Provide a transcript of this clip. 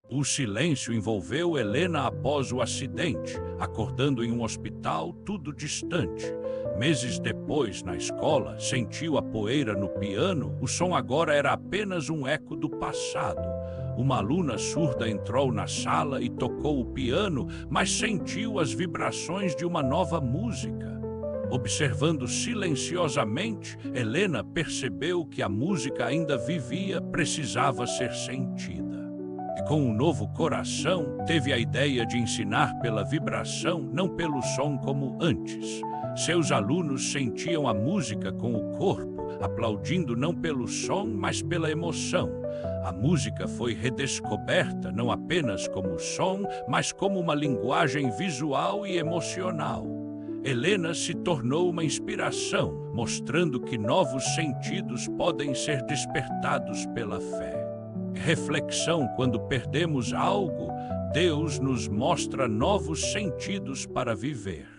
O silêncio envolveu Helena após o acidente, acordando em um hospital tudo distante. Meses depois, na escola, sentiu a poeira no piano. O som agora era apenas um eco do passado. Uma aluna surda entrou na sala e tocou o piano, mas sentiu as vibrações de uma nova música. Observando silenciosamente, Helena percebeu que a música ainda vivia, precisava ser sentida. E com um novo coração, teve a ideia de ensinar pela vibração, não pelo som como antes. Seus alunos sentiam a música com o corpo, aplaudindo não pelo som, mas pela emoção. A música foi redescoberta não apenas como som, mas como uma linguagem visual e emocional. Helena se tornou uma inspiração, mostrando que novos sentidos podem ser despertados pela fé. Reflexão: quando perdemos algo, Deus nos mostra novos sentidos para viver.